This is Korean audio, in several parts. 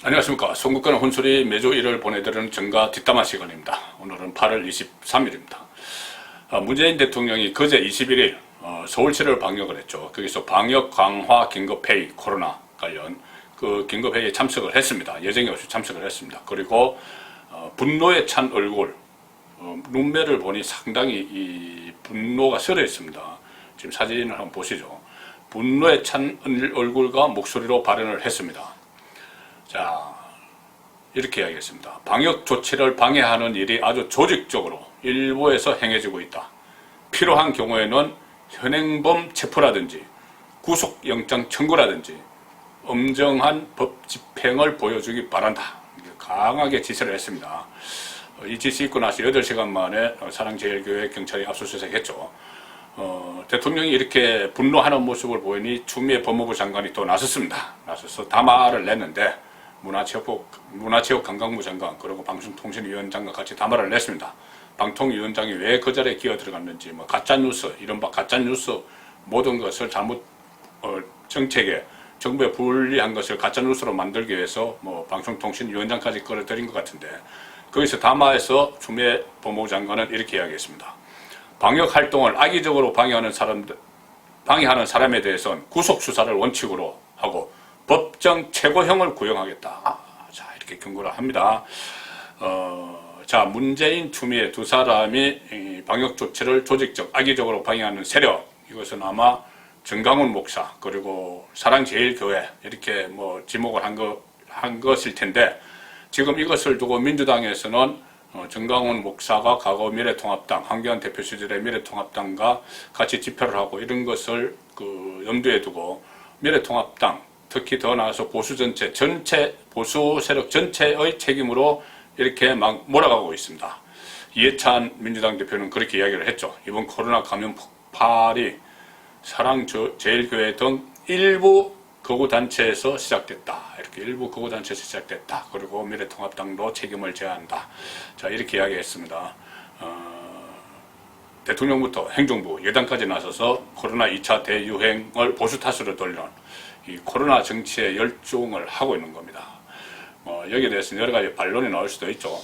안녕하십니까. 송국가는 혼술이 매주 일요일 보내드리는 정가 뒷담화 시간입니다. 오늘은 8월 23일입니다. 문재인 대통령이 그제 21일 서울시를 방역을 했죠. 거기서 방역 강화 긴급회의 코로나 관련 그 긴급회의에 참석을 했습니다. 예정이 없이 참석을 했습니다. 그리고 분노에 찬 얼굴, 눈매를 보니 상당히 이 분노가 서려 있습니다. 지금 사진을 한번 보시죠. 분노에 찬 얼굴과 목소리로 발언을 했습니다. 자, 이렇게 이야기했습니다. 방역 조치를 방해하는 일이 아주 조직적으로 일부에서 행해지고 있다. 필요한 경우에는 현행범 체포라든지 구속영장 청구라든지 엄정한 법 집행을 보여주기 바란다. 강하게 지시를 했습니다. 이 지시 있고 나서 8시간 만에 사랑제일교회 경찰이 압수수색했죠. 대통령이 이렇게 분노하는 모습을 보이니 추미애 법무부 장관이 또 나섰습니다. 나서서 담화를 냈는데 문화체육관광부 장관 그리고 방송통신위원장과 같이 담화를 냈습니다. 방통위원장이 왜 그 자리에 기어 들어갔는지, 가짜뉴스, 이른바 가짜뉴스 모든 것을 잘못 정책에 정부에 불리한 것을 가짜뉴스로 만들기 위해서 방송통신위원장까지 끌어들인 것 같은데, 거기서 담화에서 추미애 법무부 장관은 이렇게 이야기했습니다. 방역활동을 악의적으로 방해하는 사람에 대해서는 구속수사를 원칙으로 하고 법정 최고형을 구형하겠다. 자, 이렇게 경고를 합니다. 자, 문재인, 추미애 두 사람이 방역 조치를 조직적, 악의적으로 방해하는 세력, 이것은 아마 정강훈 목사 그리고 사랑제일교회 이렇게 지목을 한 것일 텐데, 지금 이것을 두고 민주당에서는 정강훈 목사가 과거 미래통합당, 황교안 대표 시절의 미래통합당과 같이 집회를 하고 이런 것을 염두에 두고 미래통합당, 특히 더 나아가서 보수 세력 전체의 책임으로 이렇게 막 몰아가고 있습니다. 이해찬 민주당 대표는 그렇게 이야기를 했죠. 이번 코로나 감염 폭발이 사랑제일교회 등 일부 거구단체에서 시작됐다. 이렇게 일부 거구단체에서 시작됐다. 그리고 미래통합당도 책임을 져야 한다. 자, 이렇게 이야기했습니다. 대통령부터 행정부, 여당까지 나서서 코로나 2차 대유행을 보수 탓으로 돌리는 이 코로나 정치에 열중을 하고 있는 겁니다. 여기에 대해서는 여러 가지 반론이 나올 수도 있죠.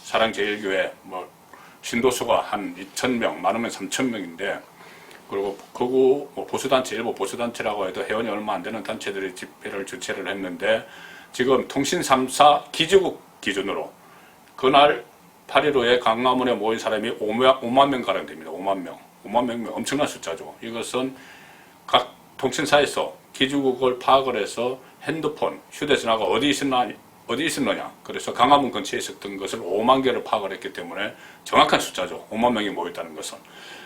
사랑제일교회, 신도수가 한 2,000명, 많으면 3,000명인데, 그리고 거구 보수단체, 일부 보수단체라고 해도 회원이 얼마 안 되는 단체들이 집회를 주최를 했는데, 지금 통신 3사 기지국 기준으로 그날 8.15에 강화문에 모인 사람이 5만 명가량 됩니다. 5만 명. 5만 명이면 엄청난 숫자죠. 이것은 각 통신사에서 기지국을 파악을 해서 핸드폰, 휴대전화가 어디 있었느냐. 그래서 강화문 근처에 있었던 것을 5만 개를 파악을 했기 때문에 정확한 숫자죠. 5만 명이 모였다는 것은.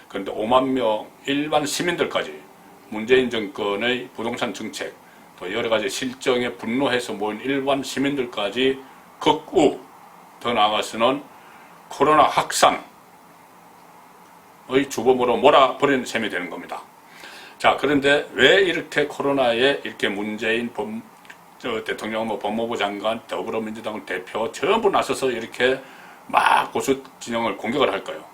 그런데 5만 명 일반 시민들까지 문재인 정권의 부동산 정책, 또 여러 가지 실정에 분노해서 모인 일반 시민들까지 극우, 더 나아가서는 코로나 확산의 주범으로 몰아버리는 셈이 되는 겁니다. 자, 그런데 왜 이렇게 코로나에 이렇게 문재인 대통령, 법무부 장관, 더불어민주당 대표 전부 나서서 이렇게 막 보수 진영을 공격을 할까요?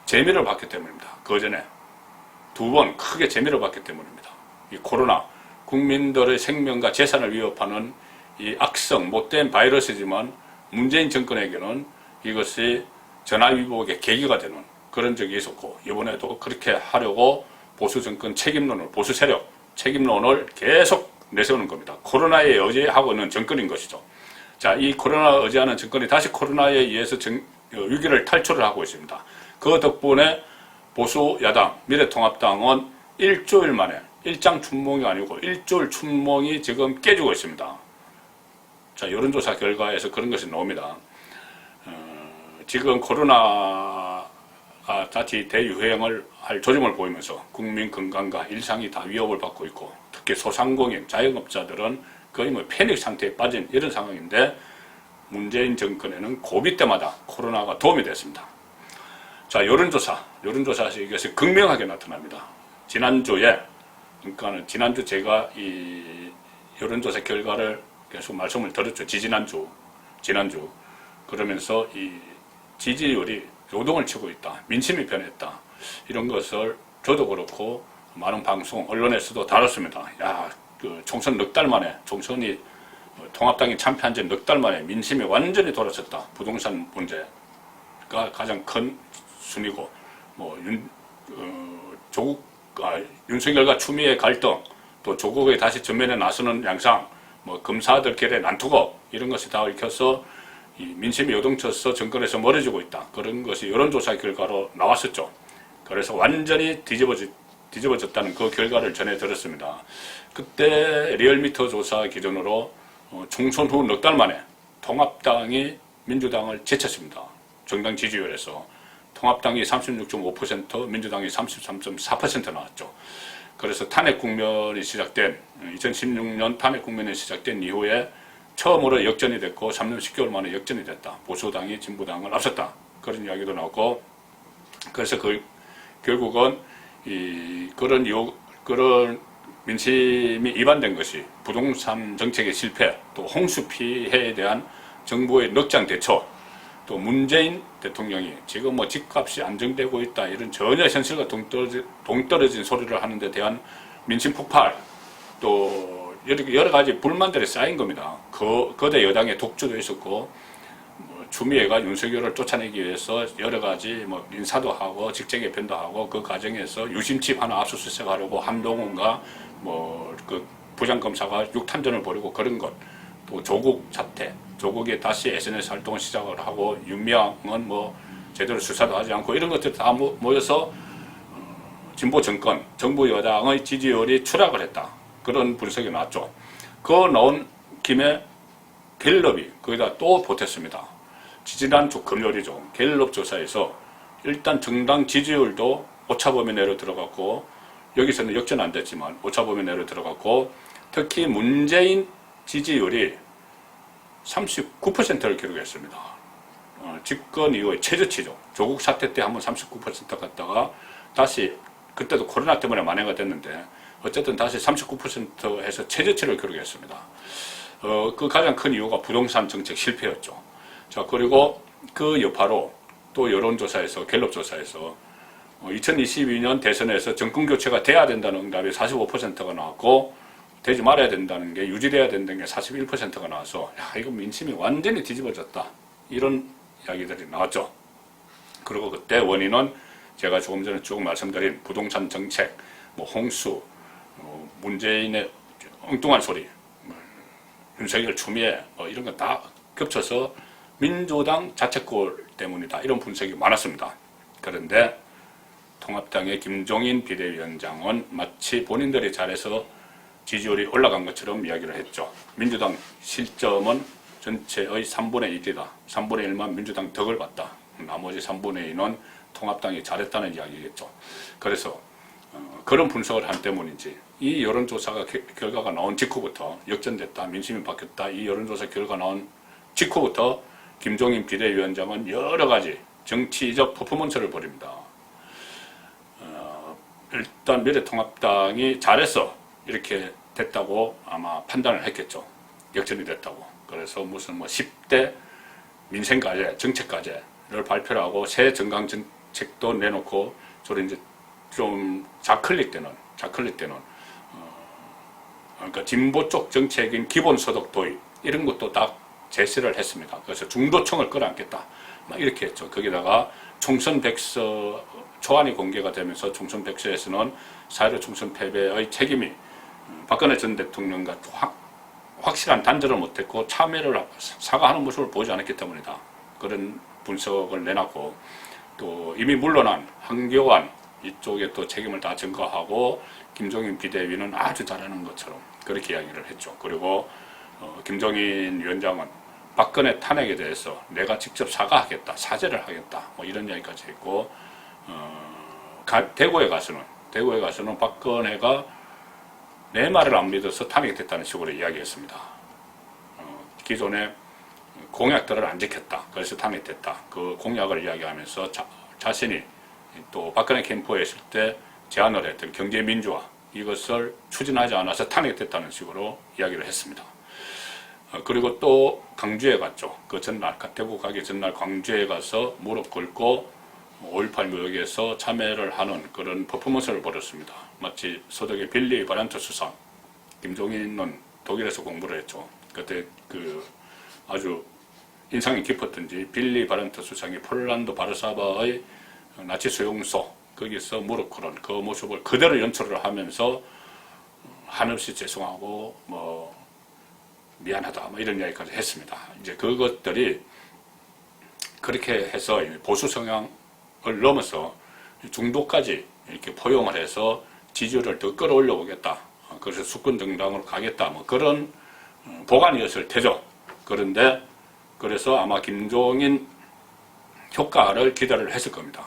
재미를 봤기 때문입니다. 그 전에 두 번 크게 재미를 봤기 때문입니다. 이 코로나, 국민들의 생명과 재산을 위협하는 이 악성, 못된 바이러스지만 문재인 정권에게는 이것이 전화위복의 계기가 되는 그런 적이 있었고, 이번에도 그렇게 하려고 보수 정권 책임론을, 보수 세력 책임론을 계속 내세우는 겁니다. 코로나에 의지하고 있는 정권인 것이죠. 자, 이 코로나 의지하는 정권이 다시 코로나에 의해서 위기를 탈출을 하고 있습니다. 그 덕분에 보수 야당, 미래통합당은 일주일 만에, 일장 춘몽이 아니고 일주일 춘몽이 지금 깨지고 있습니다. 자, 여론조사 결과에서 그런 것이 나옵니다. 지금 코로나가 다시 대유행을 할 조짐을 보이면서 국민 건강과 일상이 다 위협을 받고 있고, 특히 소상공인, 자영업자들은 거의 패닉 상태에 빠진 이런 상황인데, 문재인 정권에는 고비 때마다 코로나가 도움이 됐습니다. 자, 여론조사에서 이것이 극명하게 나타납니다. 지난주 제가 이 여론조사 결과를 계속 말씀을 드렸죠. 지난주. 그러면서 이 지지율이 요동을 치고 있다. 민심이 변했다. 이런 것을 저도 그렇고 많은 방송, 언론에서도 다뤘습니다. 야, 총선 넉 달 만에 총선이 통합당이 참패한 지 넉 달 만에 민심이 완전히 돌아섰다. 부동산 문제가 가장 큰 순위고, 윤석열과 추미애 갈등, 또 조국의 다시 전면에 나서는 양상, 검사들 결의 난투고 이런 것이 다 얽혀서 이 민심이 요동쳐서 정권에서 멀어지고 있다. 그런 것이 여론조사 결과로 나왔었죠. 그래서 완전히 뒤집어졌다는 그 결과를 전해 들었습니다. 그때 리얼미터 조사 기준으로 총선 후 넉 달 만에 통합당이 민주당을 제쳤습니다. 정당 지지율에서 통합당이 36.5%, 민주당이 33.4% 나왔죠. 그래서 탄핵 국면이 시작된 2016년 탄핵 국면이 시작된 이후에 처음으로 역전이 됐고 3년 10개월 만에 역전이 됐다. 보수당이 진보당을 앞섰다. 그런 이야기도 나왔고, 그래서 결국은 그런 민심이 이반된 것이 부동산 정책의 실패, 또 홍수 피해에 대한 정부의 넉장 대처, 또 문재인 대통령이 지금 집값이 안정되고 있다, 이런 전혀 현실과 동떨어진 소리를 하는 데 대한 민심 폭발, 또 여러 가지 불만들이 쌓인 겁니다. 거대 여당의 독주도 있었고, 추미애가 윤석열을 쫓아내기 위해서 여러 가지 인사도 하고 직책 개편도 하고, 그 과정에서 유심칩 하나 압수수색하려고 한동훈과 그 부장검사가 육탄전을 벌이고 그런 것, 또 조국 사태, 조국이 다시 SNS 활동을 시작을 하고 윤미향은 제대로 수사도 하지 않고, 이런 것들이 다 모여서 진보 정권, 정부 여당의 지지율이 추락을 했다. 그런 분석이 나왔죠. 그 나온 김에 갤럽이 거기다 또 보탰습니다. 지지난주 금요일이죠. 갤럽 조사에서 일단 정당 지지율도 오차범위 내로 들어갔고, 여기서는 역전 안 됐지만 오차범위 내로 들어갔고, 특히 문재인 지지율이 39%를 기록했습니다. 집권 이후의 최저치죠. 조국 사태 때 한번 39% 갔다가 다시, 그때도 코로나 때문에 만회가 됐는데 어쨌든 다시 39%에서 최저치를 기록했습니다. 그 가장 큰 이유가 부동산 정책 실패였죠. 자, 그리고 그 여파로 또 여론조사에서, 갤럽조사에서 2022년 대선에서 정권 교체가 돼야 된다는 응답이 45%가 나왔고, 되지 말아야 된다는 게, 유지돼야 된다는 게 41%가 나와서, 이거 민심이 완전히 뒤집어졌다, 이런 이야기들이 나왔죠. 그리고 그때 원인은 제가 조금 전에 쭉 말씀드린 부동산 정책, 홍수, 문재인의 엉뚱한 소리, 윤석열 추미애, 이런 거 다 겹쳐서 민주당 자책골 때문이다, 이런 분석이 많았습니다. 그런데 통합당의 김종인 비대위원장은 마치 본인들이 잘해서 지지율이 올라간 것처럼 이야기를 했죠. 민주당 실점은 전체의 3분의 1이다. 3분의 1만 민주당 덕을 봤다. 나머지 3분의 2는 통합당이 잘했다는 이야기겠죠. 그래서 그런 분석을 한 때문인지, 이 여론조사가 결과가 나온 직후부터 역전됐다, 민심이 바뀌었다, 이 여론조사 결과 나온 직후부터 김종인 비대위원장은 여러 가지 정치적 퍼포먼스를 벌입니다. 일단 미래통합당이 잘해서 이렇게 됐다고 아마 판단을 했겠죠. 역전이 됐다고. 그래서 무슨 10대 민생과제, 정책과제를 발표를 하고 새 정강 정책도 내놓고, 저를 이제 좀 좌클릭되는 그러니까 진보 쪽 정책인 기본소득 도입, 이런 것도 다 제시를 했습니다. 그래서 중도층을 끌어안겠다, 이렇게 했죠. 거기다가 총선 백서 초안이 공개가 되면서 총선 백서에서는 4.15 총선 패배의 책임이 박근혜 전 대통령과 확실한 단절을 못했고 참여를 사과하는 모습을 보지 않았기 때문이다. 그런 분석을 내놨고, 또 이미 물러난 한교안 이쪽에 또 책임을 다 전가하고, 김종인 비대위는 아주 잘하는 것처럼 그렇게 이야기를 했죠. 그리고 김종인 위원장은 박근혜 탄핵에 대해서 내가 직접 사과하겠다, 사죄를 하겠다, 이런 이야기까지 했고, 대구에 가서는 박근혜가 내 말을 안 믿어서 탄핵이 됐다는 식으로 이야기했습니다. 기존에 공약들을 안 지켰다, 그래서 탄핵됐다, 그 공약을 이야기하면서 자신이 또 박근혜 캠프에 있을 때 제안을 했던 경제민주화, 이것을 추진하지 않아서 탄핵됐다는 식으로 이야기를 했습니다. 그리고 또 광주에 갔죠. 그 전날, 대구 가기 전날 광주에 가서 무릎 꿇고 5.18 묘역에서 참여를 하는 그런 퍼포먼스를 벌였습니다. 마치 소득의 빌리 바란트 수상, 김종인은 독일에서 공부를 했죠. 그때 아주 인상이 깊었던지 빌리 바렌트 수상이 폴란드 바르사바의 나치 수용소 거기서 무릎 꿇은 그 모습을 그대로 연출을 하면서 한없이 죄송하고 뭐 미안하다 뭐 이런 이야기까지 했습니다. 이제 그것들이 그렇게 해서 보수 성향을 넘어서 중도까지 이렇게 포용을 해서 지지율을 더 끌어올려 보겠다. 그래서 수권 정당으로 가겠다. 뭐 그런 보관이었을 테죠. 그런데 그래서 아마 김종인 효과를 기대를 했을 겁니다.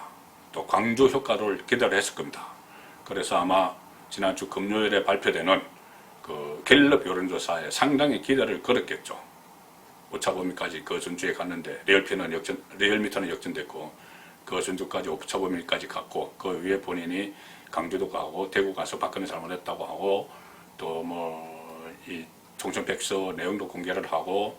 또 광주 효과를 기대를 했을 겁니다. 그래서 아마 지난주 금요일에 발표되는 그 갤럽 여론조사에 상당히 기대를 걸었겠죠. 오차범위까지 그 전주에 갔는데 리얼미터는 역전됐고 그 전주까지 오차범위까지 갔고 그 위에 본인이 강주도 가고 대구 가서 박근혜 잘못했다고 하고 또 뭐 이 총선백서 내용도 공개를 하고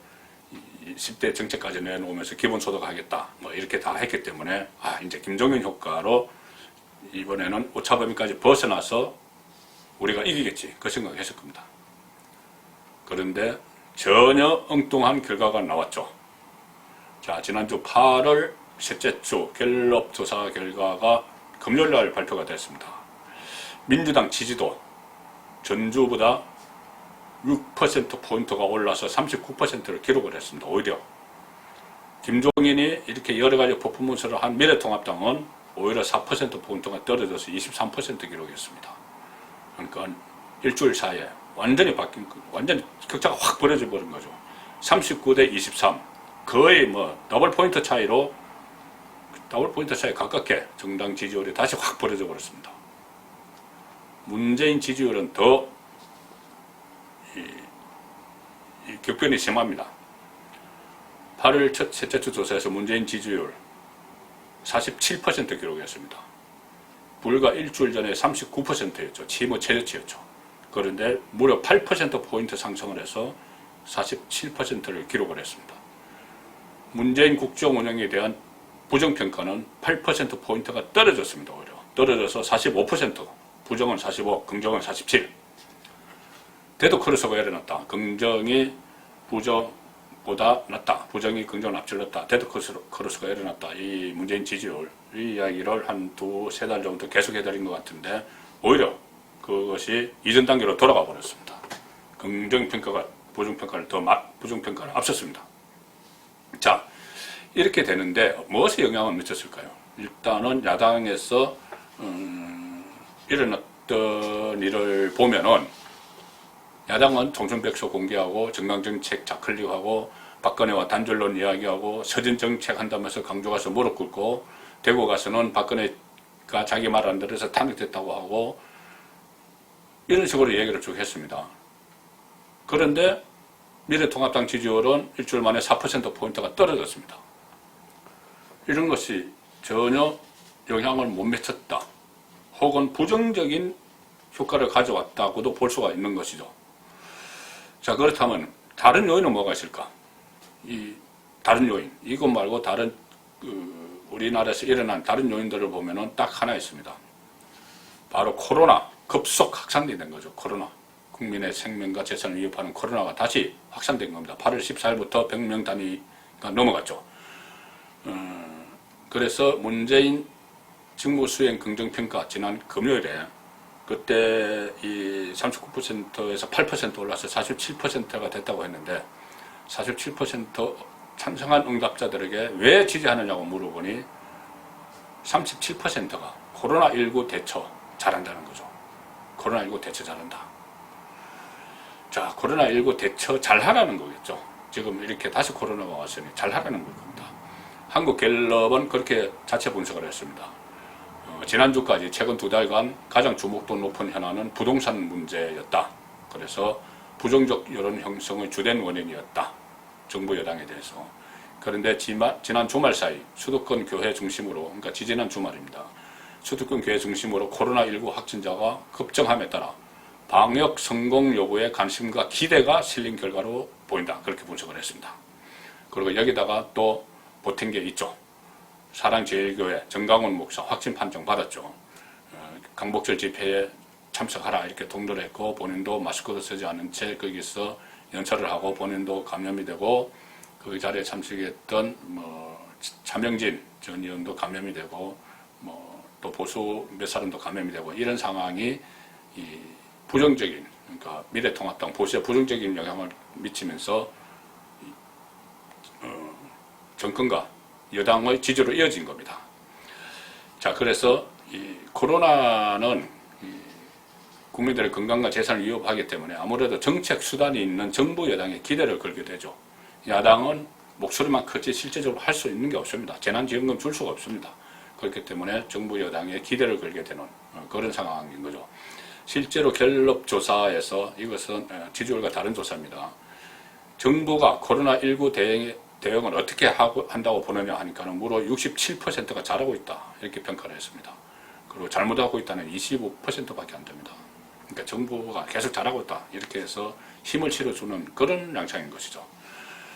10대 정책까지 내놓으면서 기본소득 하겠다 뭐 이렇게 다 했기 때문에 이제 김종인 효과로 이번에는 오차범위까지 벗어나서 우리가 이기겠지 그 생각을 했을 겁니다. 그런데 전혀 엉뚱한 결과가 나왔죠. 자, 지난주 8월 셋째 주 갤럽 조사 결과가 금요일날 발표가 됐습니다. 민주당 지지도 전주보다 6%포인트가 올라서 39%를 기록을 했습니다. 오히려 김종인이 이렇게 여러가지 퍼포먼스를 한 미래통합당은 오히려 4%포인트가 떨어져서 23% 기록했습니다. 그러니까 일주일 사이에 완전히 완전히 격차가 확 벌어져 버린 거죠. 39대 23 거의 뭐 더블 포인트 차이 가깝게 정당 지지율이 다시 확 벌어져 버렸습니다. 문재인 지지율은 더 이 격변이 심합니다. 8월 셋째 주 조사에서 문재인 지지율 47% 기록했습니다. 불과 일주일 전에 39%였죠. 치모 최저치였죠. 그런데 무려 8%포인트 상승을 해서 47%를 기록을 했습니다. 문재인 국정 운영에 대한 부정평가는 8%포인트가 떨어졌습니다. 오히려 떨어져서 45%, 부정은 45, 긍정은 47. 대도 크로스가 일어났다. 긍정이 부정보다 낫다. 부정이 긍정을 앞질렀다. 대도 크로스가 일어났다. 이 문재인 지지율 이 이야기를 한 두세 달 정도 계속 해드린 것 같은데 오히려 그것이 이전 단계로 돌아가 버렸습니다. 긍정평가가 부정평가를 앞섰습니다. 자, 이렇게 되는데 무엇에 영향을 미쳤을까요? 일단은 야당에서 일어났던 일을 보면은 야당은 총선백서 공개하고 정당정책 자클릭하고 박근혜와 단절론 이야기하고 서진정책 한다면서 강조 가서 무릎 꿇고 대구 가서는 박근혜가 자기 말 안 들어서 탄핵됐다고 하고 이런 식으로 얘기를 쭉 했습니다. 그런데 미래통합당 지지율은 일주일 만에 4%포인트가 떨어졌습니다. 이런 것이 전혀 영향을 못 미쳤다. 혹은 부정적인 효과를 가져왔다고도 볼 수가 있는 것이죠. 자, 그렇다면 다른 요인은 뭐가 있을까? 이 다른 요인, 이것 말고 다른 우리나라에서 일어난 다른 요인들을 보면은 딱 하나 있습니다. 바로 코로나 급속 확산이 된 거죠. 코로나. 국민의 생명과 재산을 위협하는 코로나가 다시 확산된 겁니다. 8월 14일부터 100명 단위가 넘어갔죠. 그래서 문재인 직무수행 긍정평가 지난 금요일에 그때 이 39%에서 8% 올라서 47%가 됐다고 했는데 47% 찬성한 응답자들에게 왜 지지하느냐고 물어보니 37%가 코로나19 대처 잘한다는 거죠. 코로나19 대처 잘한다. 자, 코로나19 대처 잘하라는 거겠죠. 지금 이렇게 다시 코로나가 왔으니 잘하라는 걸 겁니다. 한국갤럽은 그렇게 자체 분석을 했습니다. 지난주까지 최근 2달간 가장 주목도 높은 현안은 부동산 문제였다. 그래서 부정적 여론 형성의 주된 원인이었다. 정부 여당에 대해서. 그런데 지난 주말 사이 수도권 교회 중심으로, 그러니까 지지난 주말입니다. 수도권 교회 중심으로 코로나19 확진자가 급증함에 따라 방역 성공 여부에 관심과 기대가 실린 결과로 보인다. 그렇게 분석을 했습니다. 그리고 여기다가 또 보탠 게 있죠. 사랑제일교회 정강훈 목사 확진 판정 받았죠. 강복절 집회에 참석하라 이렇게 통보를 했고 본인도 마스크도 쓰지 않은 채 거기서 연설을 하고 본인도 감염이 되고 그 자리에 참석했던 뭐 차명진 전 의원도 감염이 되고 뭐 또 보수 몇 사람도 감염이 되고 이런 상황이 이 부정적인 그러니까 미래통합당 보수에 부정적인 영향을 미치면서 정권과 여당의 지지로 이어진 겁니다. 자, 그래서 이 코로나는 국민들의 건강과 재산을 위협하기 때문에 아무래도 정책 수단이 있는 정부 여당에 기대를 걸게 되죠. 야당은 목소리만 크지 실제적으로 할 수 있는 게 없습니다. 재난지원금 줄 수가 없습니다. 그렇기 때문에 정부 여당에 기대를 걸게 되는 그런 상황인 거죠. 실제로 갤럽 조사에서 이것은 지지율과 다른 조사입니다. 정부가 코로나19 대응을 어떻게 한다고 보느냐 하니까는 무려 67%가 잘하고 있다 이렇게 평가를 했습니다. 그리고 잘못하고 있다는 25%밖에 안 됩니다. 그러니까 정부가 계속 잘하고 있다 이렇게 해서 힘을 실어주는 그런 양상인 것이죠.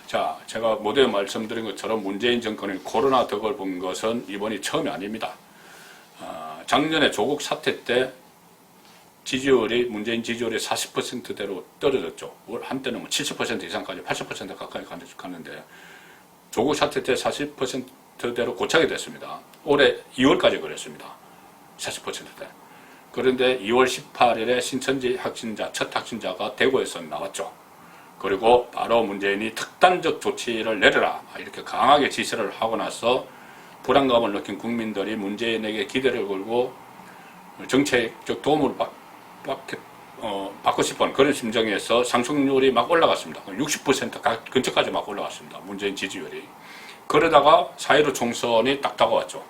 자, 제가 모두에 말씀드린 것처럼 문재인 정권의 코로나 덕을 본 것은 이번이 처음이 아닙니다. 작년에 조국 사태 때 지지율이 문재인 지지율이 40%대로 떨어졌죠. 한때는 뭐 70% 이상까지 80% 가까이 갔는데 조국 사태 때 40%대로 고착이 됐습니다. 올해 2월까지 그랬습니다. 40%대. 그런데 2월 18일에 신천지 확진자, 첫 확진자가 대구에서 나왔죠. 그리고 바로 문재인이 특단적 조치를 내려라 이렇게 강하게 지시를 하고 나서 불안감을 느낀 국민들이 문재인에게 기대를 걸고 정책적 도움을 받고 싶은 그런 심정에서 상승률이 막 올라갔습니다. 60% 근처까지 막 올라갔습니다. 문재인 지지율이. 그러다가 4.15 총선이 딱 다가왔죠.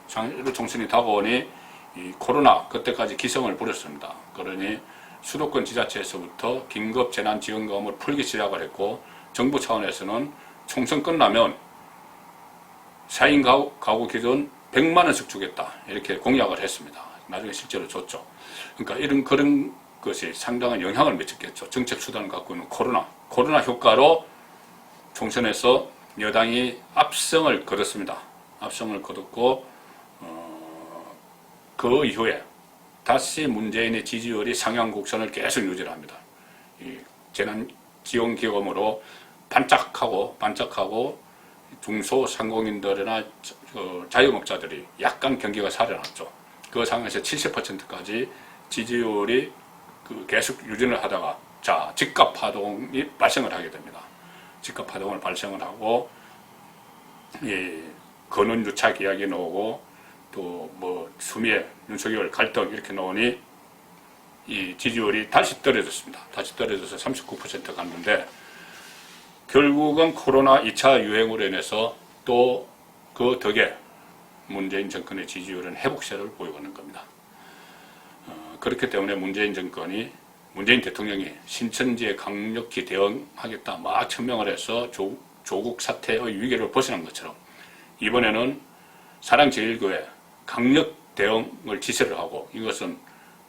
4.15 총선이 다가오니 이 코로나 그때까지 기승을 부렸습니다. 그러니 수도권 지자체에서부터 긴급 재난지원금을 풀기 시작을 했고 정부 차원에서는 총선 끝나면 4인 가구 기준 100만 원씩 주겠다 이렇게 공약을 했습니다. 나중에 실제로 줬죠. 그러니까 그런 것이 상당한 영향을 미쳤겠죠. 정책 수단을 갖고 있는 코로나 효과로 총선에서 여당이 압승을 거뒀습니다. 압승을 거뒀고 그 이후에 다시 문재인의 지지율이 상향 곡선을 계속 유지를 합니다. 이 재난지원기금으로 반짝하고 중소상공인들이나 자영업자들이 약간 경기가 살아났죠. 그 상황에서 70%까지 지지율이 계속 유지를 하다가 자 집값파동이 발생을 하게 됩니다. 집값파동을 발생을 하고 근원유착 이야기 나오고 또 뭐 추미애, 윤석열 갈등 이렇게 나오니 이 지지율이 다시 떨어졌습니다. 다시 떨어져서 39% 갔는데 결국은 코로나 2차 유행으로 인해서 또 그 덕에 문재인 정권의 지지율은 회복세를 보이고 있는 겁니다. 그렇기 때문에 문재인 대통령이 신천지에 강력히 대응하겠다 막 천명을 해서 조국 사태의 위기를 벗어난 것처럼 이번에는 사랑제일교회 강력 대응을 지시를 하고 이것은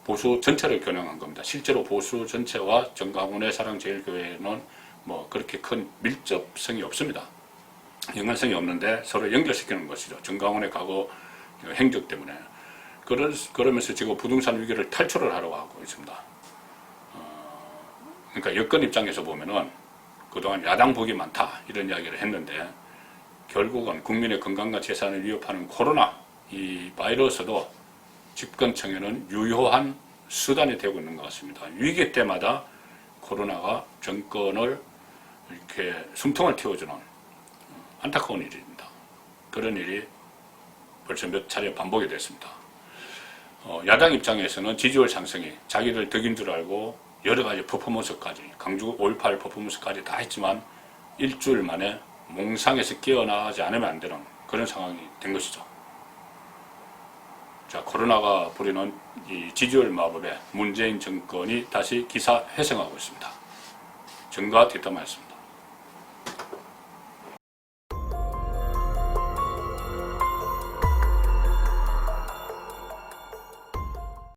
보수 전체를 겨냥한 겁니다. 실제로 보수 전체와 정강훈의 사랑제일교회는 뭐 그렇게 큰 밀접성이 없습니다. 연관성이 없는데 서로 연결시키는 것이죠. 정강훈의 과거 행적 때문에. 그러면서 지금 부동산 위기를 탈출을 하려고 하고 있습니다. 그러니까 여권 입장에서 보면은 그동안 야당 복이 많다 이런 이야기를 했는데 결국은 국민의 건강과 재산을 위협하는 코로나 이 바이러스도 집권층에는 유효한 수단이 되고 있는 것 같습니다. 위기 때마다 코로나가 정권을 이렇게 숨통을 틔워주는 안타까운 일입니다. 그런 일이 벌써 몇 차례 반복이 됐습니다. 야당 입장에서는 지지율 상승이 자기들 덕인 줄 알고 여러 가지 퍼포먼스까지 강주 5.18 퍼포먼스까지 다 했지만 일주일 만에 몽상에서 깨어나지 않으면 안 되는 그런 상황이 된 것이죠. 자, 코로나가 부리는 이 지지율 마법에 문재인 정권이 다시 기사회생하고 있습니다. 정가 뒷담화였습니다.